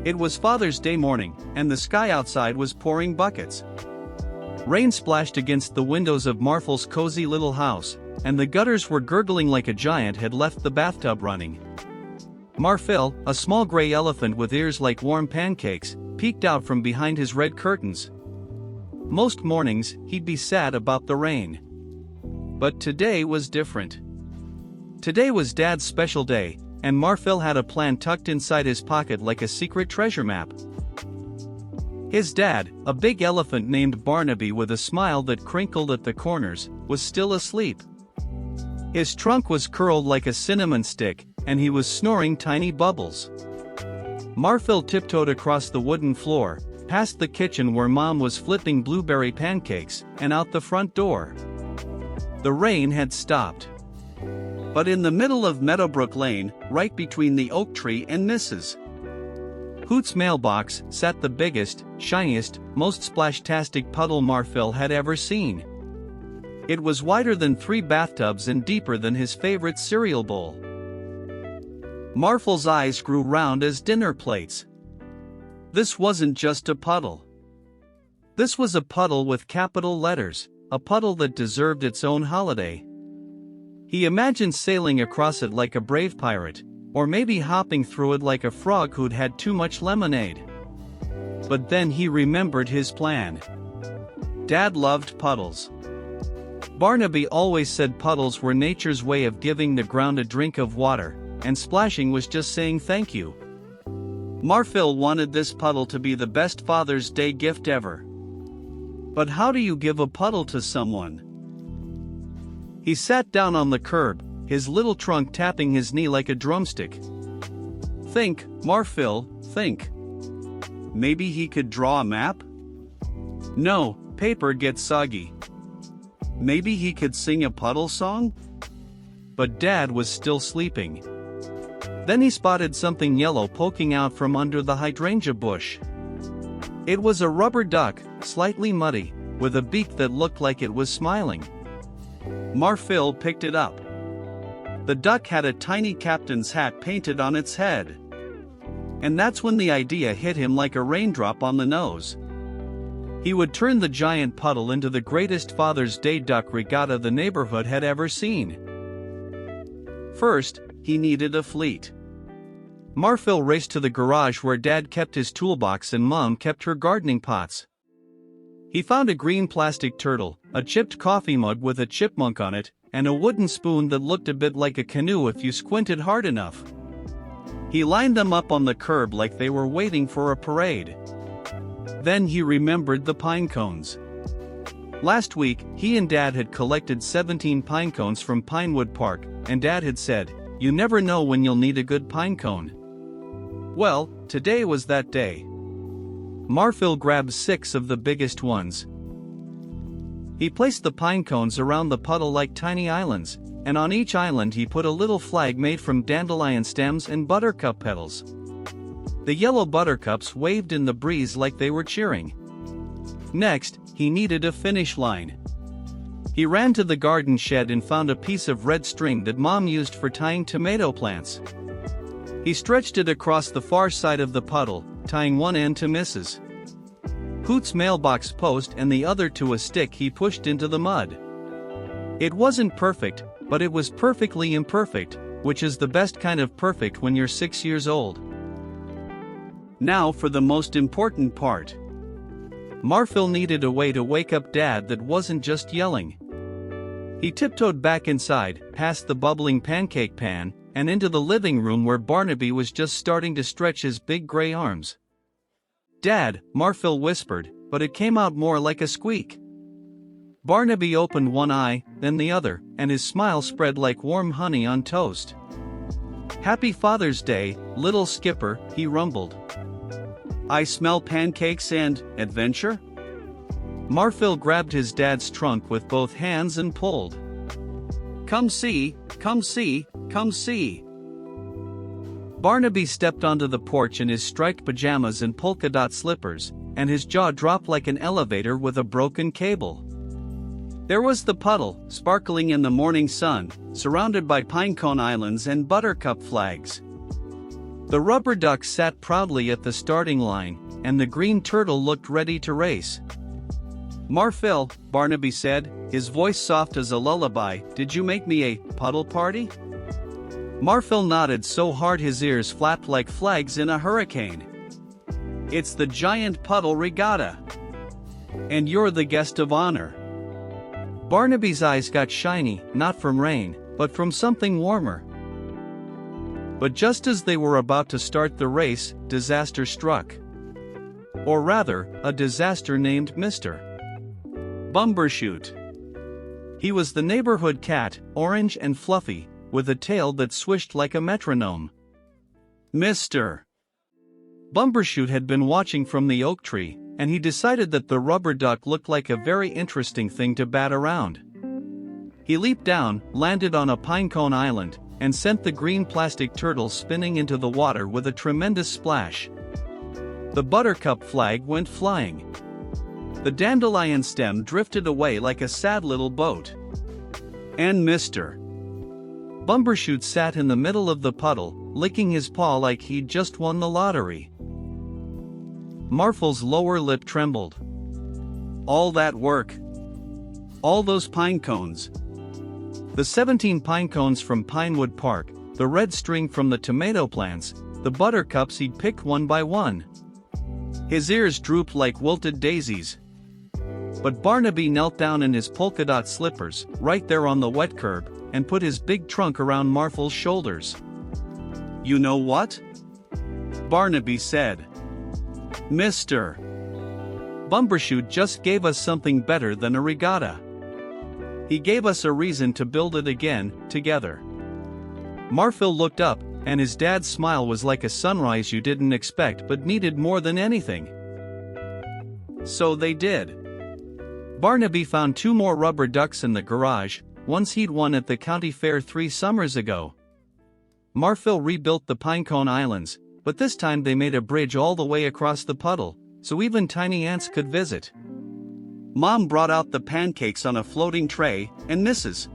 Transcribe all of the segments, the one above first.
It was Father's Day morning, and the sky outside was pouring buckets. Rain splashed against the windows of Marphil's cozy little house, and the gutters were gurgling like a giant had left the bathtub running. Marphil, a small gray elephant with ears like warm pancakes, peeked out from behind his red curtains. Most mornings, he'd be sad about the rain. But today was different. Today was Dad's special day, and Marphil had a plan tucked inside his pocket like a secret treasure map. His dad, a big elephant named Barnaby with a smile that crinkled at the corners, was still asleep. His trunk was curled like a cinnamon stick, and he was snoring tiny bubbles. Marphil tiptoed across the wooden floor, past the kitchen where Mom was flipping blueberry pancakes, and out the front door. The rain had stopped. But in the middle of Meadowbrook Lane, right between the oak tree and Mrs. Hoot's mailbox, sat the biggest, shiniest, most splashtastic puddle Marphil had ever seen. It was wider than 3 bathtubs and deeper than his favorite cereal bowl. Marphil's eyes grew round as dinner plates. This wasn't just a puddle. This was a puddle with capital letters, a puddle that deserved its own holiday. He imagined sailing across it like a brave pirate, or maybe hopping through it like a frog who'd had too much lemonade. But then he remembered his plan. Dad loved puddles. Barnaby always said puddles were nature's way of giving the ground a drink of water, and splashing was just saying thank you. Marphil wanted this puddle to be the best Father's Day gift ever. But how do you give a puddle to someone? He sat down on the curb, his little trunk tapping his knee like a drumstick. Think, Marphil, think. Maybe he could draw a map? No, paper gets soggy. Maybe he could sing a puddle song? But Dad was still sleeping. Then he spotted something yellow poking out from under the hydrangea bush. It was a rubber duck, slightly muddy, with a beak that looked like it was smiling. Marphil picked it up. The duck had a tiny captain's hat painted on its head. And that's when the idea hit him like a raindrop on the nose. He would turn the giant puddle into the greatest Father's Day duck regatta the neighborhood had ever seen. First, he needed a fleet. Marphil raced to the garage where Dad kept his toolbox and Mom kept her gardening pots. He found a green plastic turtle, a chipped coffee mug with a chipmunk on it, and a wooden spoon that looked a bit like a canoe if you squinted hard enough. He lined them up on the curb like they were waiting for a parade. Then he remembered the pine cones. Last week, he and Dad had collected 17 pine cones from Pinewood Park, and Dad had said, "You never know when you'll need a good pine cone." Well, today was that day. Marphil grabbed 6 of the biggest ones. He placed the pine cones around the puddle like tiny islands, and on each island he put a little flag made from dandelion stems and buttercup petals. The yellow buttercups waved in the breeze like they were cheering. Next, he needed a finish line. He ran to the garden shed and found a piece of red string that Mom used for tying tomato plants. He stretched it across the far side of the puddle, tying one end to Mrs. Hoot's mailbox post and the other to a stick he pushed into the mud. It wasn't perfect, but it was perfectly imperfect, which is the best kind of perfect when you're 6 years old. Now for the most important part. Marphil needed a way to wake up Dad that wasn't just yelling. He tiptoed back inside, past the bubbling pancake pan, and into the living room where Barnaby was just starting to stretch his big gray arms. "Dad," Marphil whispered, but it came out more like a squeak. Barnaby opened one eye, then the other, and his smile spread like warm honey on toast. "Happy Father's Day, little skipper," he rumbled. "I smell pancakes and adventure?" Marphil grabbed his dad's trunk with both hands and pulled. "Come see, come see, come see." Barnaby stepped onto the porch in his striped pajamas and polka dot slippers, and his jaw dropped like an elevator with a broken cable. There was the puddle, sparkling in the morning sun, surrounded by pinecone islands and buttercup flags. The rubber duck sat proudly at the starting line, and the green turtle looked ready to race. "Marphil," Barnaby said, his voice soft as a lullaby, "did you make me a puddle party?" Marphil nodded so hard his ears flapped like flags in a hurricane. "It's the giant puddle regatta. And you're the guest of honor." Barnaby's eyes got shiny, not from rain, but from something warmer. But just as they were about to start the race, disaster struck. Or rather, a disaster named Mr. Bumbershoot. He was the neighborhood cat, orange and fluffy, with a tail that swished like a metronome. Mr. Bumbershoot had been watching from the oak tree, and he decided that the rubber duck looked like a very interesting thing to bat around. He leaped down, landed on a pinecone island, and sent the green plastic turtle spinning into the water with a tremendous splash. The buttercup flag went flying. The dandelion stem drifted away like a sad little boat. And Mr. Bumbershoot sat in the middle of the puddle, licking his paw like he'd just won the lottery. Marphil's lower lip trembled. All that work. All those pine cones. The 17 pine cones from Pinewood Park, the red string from the tomato plants, the buttercups he'd picked one by one. His ears drooped like wilted daisies. But Barnaby knelt down in his polka-dot slippers, right there on the wet curb, and put his big trunk around Marphil's shoulders. "You know what?" Barnaby said. "Mr. Bumbershoot just gave us something better than a regatta. He gave us a reason to build it again, together." Marphil looked up, and his dad's smile was like a sunrise you didn't expect but needed more than anything. So they did. Barnaby found 2 more rubber ducks in the garage, ones he'd won at the county fair 3 summers ago. Marphil rebuilt the pinecone islands, but this time they made a bridge all the way across the puddle, so even tiny ants could visit. Mom brought out the pancakes on a floating tray, and Mrs.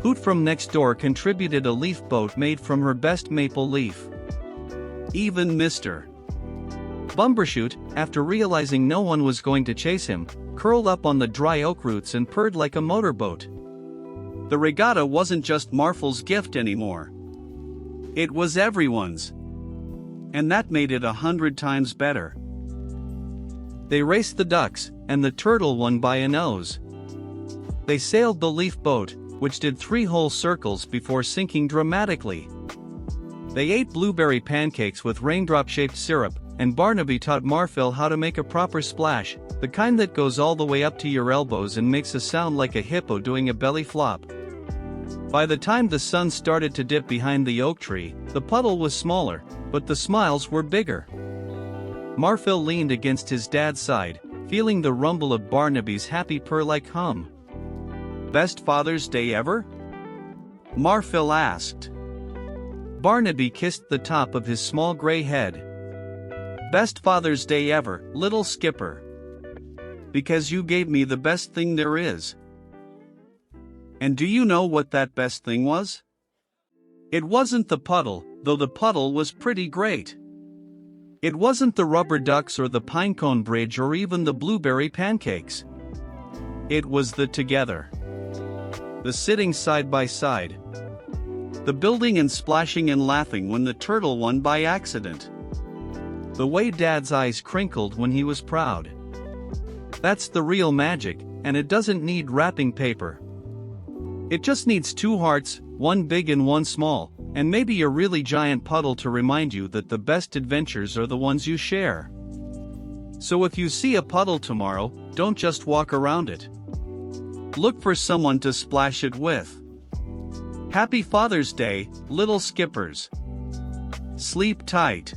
Hoot from next door contributed a leaf boat made from her best maple leaf. Even Mr. Bumbershoot, after realizing no one was going to chase him, curled up on the dry oak roots and purred like a motorboat. The regatta wasn't just Marphil's gift anymore. It was everyone's. And that made it 100 times better. They raced the ducks, and the turtle won by a nose. They sailed the leaf boat, which did 3 whole circles before sinking dramatically. They ate blueberry pancakes with raindrop-shaped syrup, and Barnaby taught Marphil how to make a proper splash, the kind that goes all the way up to your elbows and makes a sound like a hippo doing a belly flop. By the time the sun started to dip behind the oak tree, the puddle was smaller, but the smiles were bigger. Marphil leaned against his dad's side, feeling the rumble of Barnaby's happy purr-like hum. "Best Father's Day ever?" Marphil asked. Barnaby kissed the top of his small gray head. "Best Father's Day ever, little skipper. Because you gave me the best thing there is." And do you know what that best thing was? It wasn't the puddle, though the puddle was pretty great. It wasn't the rubber ducks or the pinecone bridge or even the blueberry pancakes. It was the together. The sitting side by side. The building and splashing and laughing when the turtle won by accident. The way Dad's eyes crinkled when he was proud. That's the real magic, and it doesn't need wrapping paper. It just needs 2 hearts, one big and one small, and maybe a really giant puddle to remind you that the best adventures are the ones you share. So if you see a puddle tomorrow, don't just walk around it. Look for someone to splash it with. Happy Father's Day, little skippers. Sleep tight.